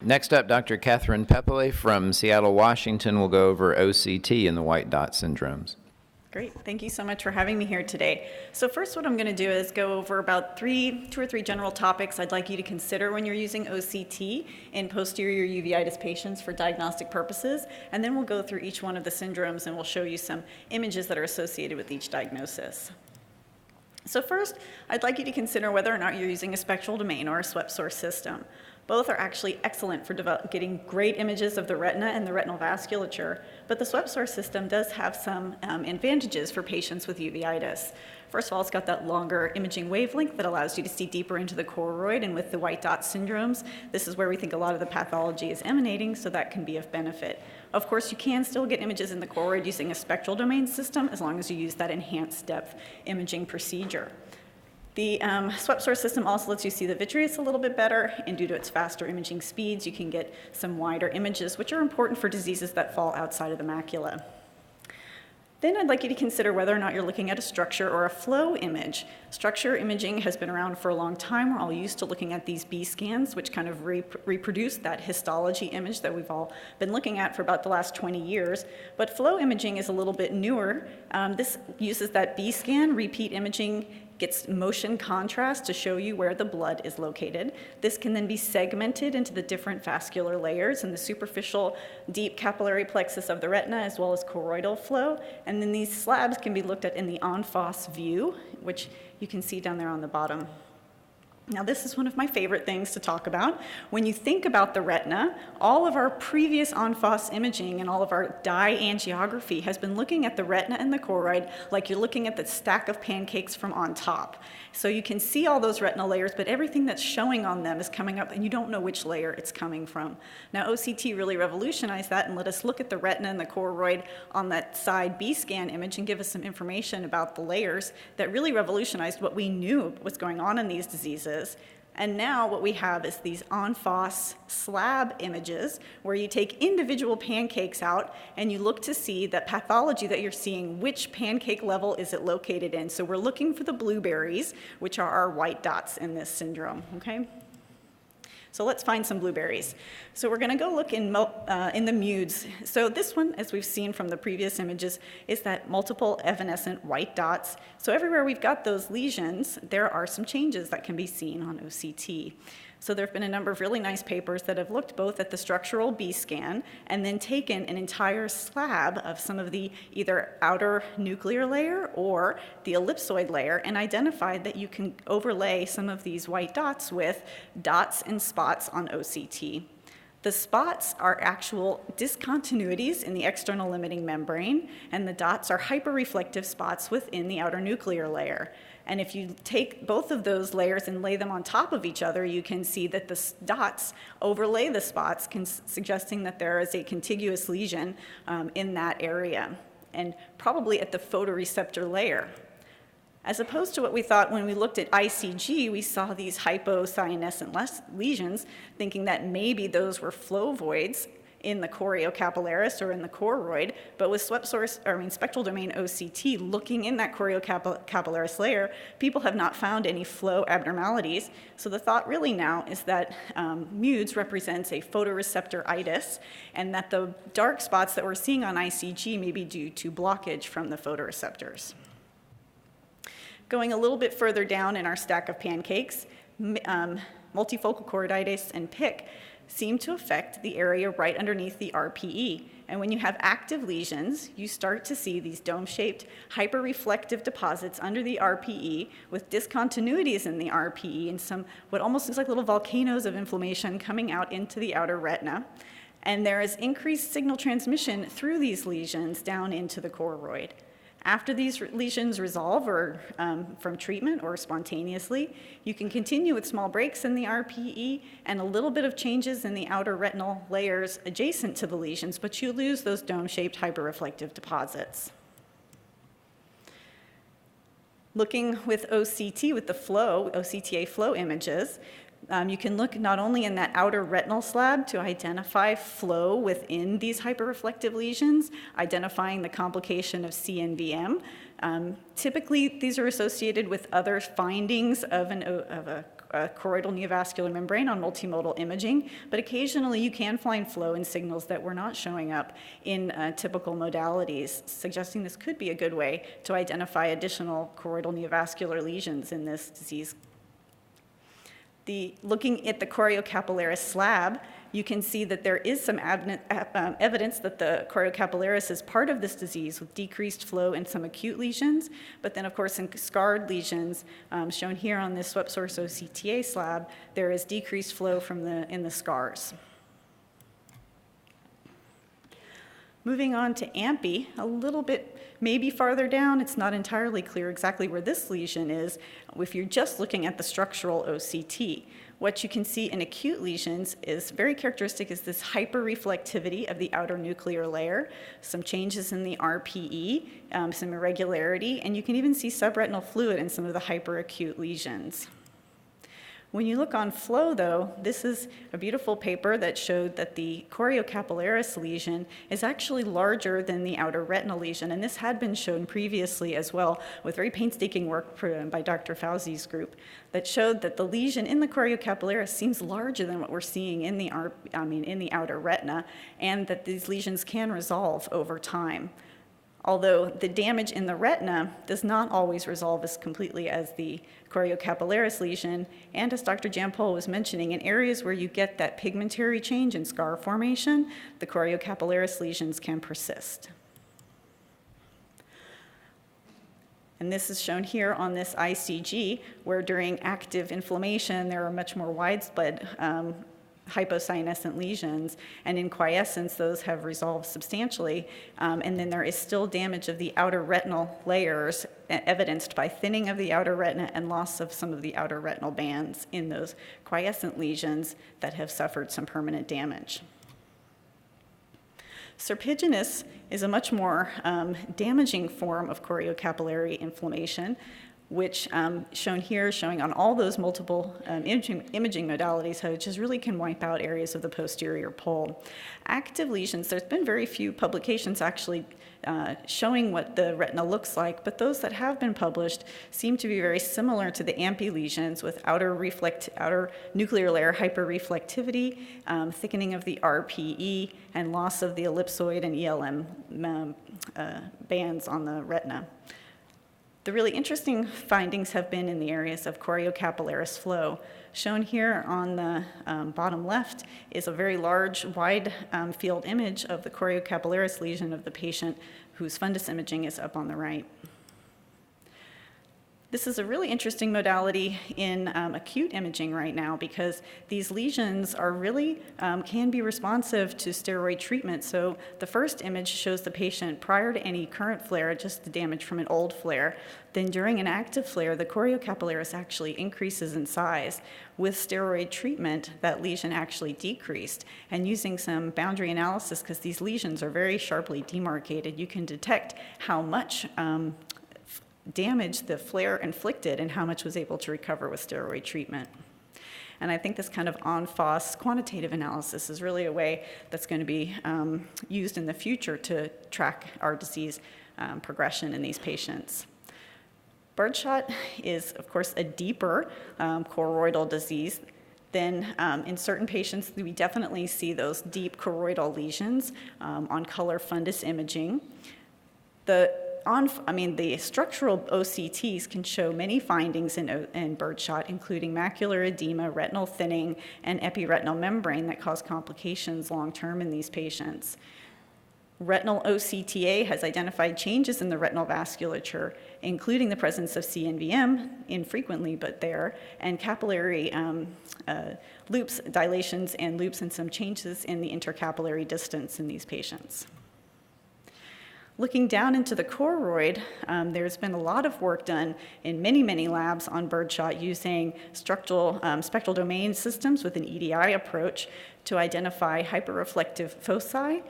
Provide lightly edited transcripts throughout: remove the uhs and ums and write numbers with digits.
Next up, Dr. Catherine Pepele from Seattle, Washington will go over OCT and the white dot syndromes. Great, thank you so much for having me here today. So first what I'm going to do is go over about two or three general topics I'd like you to consider when you're using OCT in posterior uveitis patients for diagnostic purposes, and then we'll go through each one of the syndromes and we'll show you some images that are associated with each diagnosis. So first, I'd like you to consider whether or not you're using a spectral domain or a swept source system. Both are actually excellent for getting great images of the retina and the retinal vasculature, but the swept source system does have some advantages for patients with uveitis. First of all, it's got that longer imaging wavelength that allows you to see deeper into the choroid, and with the white dot syndromes, this is where we think a lot of the pathology is emanating, so that can be of benefit. Of course, you can still get images in the choroid using a spectral domain system as long as you use that enhanced depth imaging procedure. The swept source system also lets you see the vitreous a little bit better, and due to its faster imaging speeds, you can get some wider images, which are important for diseases that fall outside of the macula. Then I'd like you to consider whether or not you're looking at a structure or a flow image. Structure imaging has been around for a long time. We're all used to looking at these B scans, which kind of reproduce that histology image that we've all been looking at for about the last 20 years. But flow imaging is a little bit newer. This uses that B scan, repeat imaging, gets motion contrast to show you where the blood is located. This can then be segmented into the different vascular layers in the superficial deep capillary plexus of the retina as well as choroidal flow. And then these slabs can be looked at in the en face view, which you can see down there on the bottom. Now, this is one of my favorite things to talk about. When you think about the retina, all of our previous en face imaging and all of our dye angiography has been looking at the retina and the choroid like you're looking at the stack of pancakes from on top. So you can see all those retinal layers, but everything that's showing on them is coming up and you don't know which layer it's coming from. Now, OCT really revolutionized that and let us look at the retina and the choroid on that side B scan image and give us some information about the layers that really revolutionized what we knew was going on in these diseases. And now what we have is these en face slab images where you take individual pancakes out and you look to see that pathology that you're seeing, which pancake level is it located in. So we're looking for the blueberries, which are our white dots in this syndrome, okay? So let's find some blueberries. So we're going to go look in the mudes. So this one, as we've seen from the previous images, is that multiple evanescent white dots. So everywhere we've got those lesions, there are some changes that can be seen on OCT. So there have been a number of really nice papers that have looked both at the structural B scan and then taken an entire slab of some of the either outer nuclear layer or the ellipsoid layer and identified that you can overlay some of these white dots with dots and spots on OCT. The spots are actual discontinuities in the external limiting membrane, and the dots are hyperreflective spots within the outer nuclear layer. And if you take both of those layers and lay them on top of each other, you can see that the dots overlay the spots, suggesting that there is a contiguous lesion in that area, and probably at the photoreceptor layer. As opposed to what we thought when we looked at ICG, we saw these hypocyanescent lesions, thinking that maybe those were flow voids in the choriocapillaris or in the choroid, but with spectral domain OCT, looking in that choriocapillaris layer, people have not found any flow abnormalities. So the thought really now is that MUDES represents a photoreceptor-itis, and that the dark spots that we're seeing on ICG may be due to blockage from the photoreceptors. Going a little bit further down in our stack of pancakes, multifocal choroiditis and PIC seem to affect the area right underneath the RPE. And when you have active lesions, you start to see these dome-shaped hyperreflective deposits under the RPE with discontinuities in the RPE and some what almost looks like little volcanoes of inflammation coming out into the outer retina. And there is increased signal transmission through these lesions down into the choroid. After these lesions resolve or from treatment or spontaneously, you can continue with small breaks in the RPE and a little bit of changes in the outer retinal layers adjacent to the lesions, but you lose those dome-shaped hyperreflective deposits. Looking with OCT, with the flow, OCTA flow images, you can look not only in that outer retinal slab to identify flow within these hyperreflective lesions, identifying the complication of CNVM. Typically, these are associated with other findings of a choroidal neovascular membrane on multimodal imaging, but occasionally you can find flow and signals that were not showing up in typical modalities, suggesting this could be a good way to identify additional choroidal neovascular lesions in this disease. Looking at the choriocapillaris slab, you can see that there is some evidence that the choriocapillaris is part of this disease with decreased flow in some acute lesions, but then of course in scarred lesions, shown here on this swept source OCTA slab, there is decreased flow in the scars. Moving on to AMPI, a little bit maybe farther down, it's not entirely clear exactly where this lesion is if you're just looking at the structural OCT. What you can see in acute lesions is very characteristic is this hyperreflectivity of the outer nuclear layer, some changes in the RPE, some irregularity, and you can even see subretinal fluid in some of the hyperacute lesions. When you look on flow, though, this is a beautiful paper that showed that the choriocapillaris lesion is actually larger than the outer retinal lesion, and this had been shown previously as well with very painstaking work by Dr. Fauzi's group that showed that the lesion in the choriocapillaris seems larger than what we're seeing in the outer retina, and that these lesions can resolve over time. Although the damage in the retina does not always resolve as completely as the choriocapillaris lesion, and as Dr. Jampol was mentioning, in areas where you get that pigmentary change in scar formation, the choriocapillaris lesions can persist. And this is shown here on this ICG, where during active inflammation, there are much more widespread hyposcinescent lesions, and in quiescence, those have resolved substantially, and then there is still damage of the outer retinal layers evidenced by thinning of the outer retina and loss of some of the outer retinal bands in those quiescent lesions that have suffered some permanent damage. Serpiginous is a much more damaging form of choriocapillary inflammation, which shown here, showing on all those multiple imaging modalities, how it just really can wipe out areas of the posterior pole. Active lesions, there's been very few publications actually showing what the retina looks like, but those that have been published seem to be very similar to the AMPI lesions with outer nuclear layer hyperreflectivity, thickening of the RPE, and loss of the ellipsoid and ELM bands on the retina. The really interesting findings have been in the areas of choriocapillaris flow. Shown here on the bottom left is a very large, wide field image of the choriocapillaris lesion of the patient whose fundus imaging is up on the right. This is a really interesting modality in acute imaging right now because these lesions are really can be responsive to steroid treatment. So the first image shows the patient prior to any current flare, just the damage from an old flare. Then during an active flare, the choriocapillaris actually increases in size. With steroid treatment, that lesion actually decreased. And using some boundary analysis, because these lesions are very sharply demarcated, you can detect how much damage the flare inflicted and how much was able to recover with steroid treatment. And I think this kind of en face quantitative analysis is really a way that's going to be used in the future to track our disease progression in these patients. Birdshot is, of course, a deeper choroidal disease. Then in certain patients, we definitely see those deep choroidal lesions on color fundus imaging. The structural OCTs can show many findings in birdshot, including macular edema, retinal thinning, and epiretinal membrane that cause complications long-term in these patients. Retinal OCTA has identified changes in the retinal vasculature, including the presence of CNVM, infrequently but there, and capillary loops, dilations and loops, and some changes in the intercapillary distance in these patients. Looking down into the choroid, there's been a lot of work done in many, many labs on birdshot using spectral domain systems with an EDI approach to identify hyperreflective foci,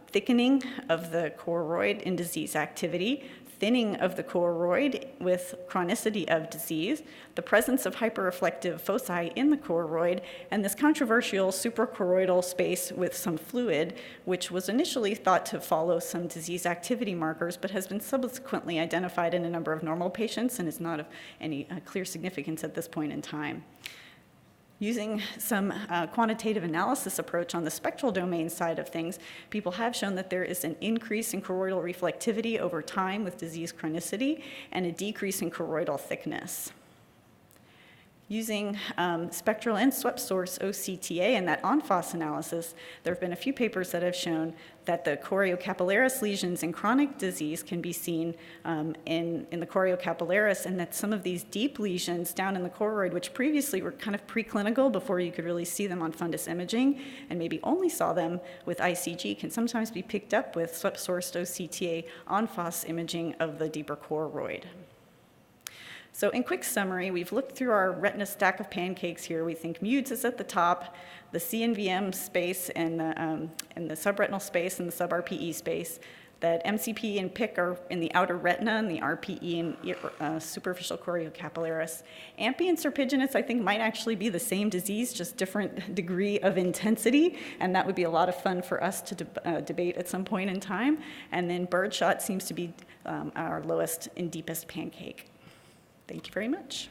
thickening of the choroid in disease activity, thinning of the choroid with chronicity of disease, the presence of hyperreflective foci in the choroid, and this controversial suprachoroidal space with some fluid, which was initially thought to follow some disease activity markers, but has been subsequently identified in a number of normal patients and is not of any clear significance at this point in time. Using some quantitative analysis approach on the spectral domain side of things, people have shown that there is an increase in choroidal reflectivity over time with disease chronicity and a decrease in choroidal thickness. Using spectral and swept source OCTA and that en-face analysis, there have been a few papers that have shown that the choriocapillaris lesions in chronic disease can be seen in the choriocapillaris, and that some of these deep lesions down in the choroid, which previously were kind of preclinical before you could really see them on fundus imaging, and maybe only saw them with ICG, can sometimes be picked up with swept-sourced OCTA en-face imaging of the deeper choroid. So in quick summary, we've looked through our retina stack of pancakes here. We think MUDES is at the top, the CNVM space and the subretinal space and the sub-RPE space, that MCP and PIC are in the outer retina and the RPE and superficial choriocapillaris. AMPI and serpiginous, I think, might actually be the same disease, just different degree of intensity, and that would be a lot of fun for us to debate at some point in time. And then birdshot seems to be our lowest and deepest pancake. Thank you very much.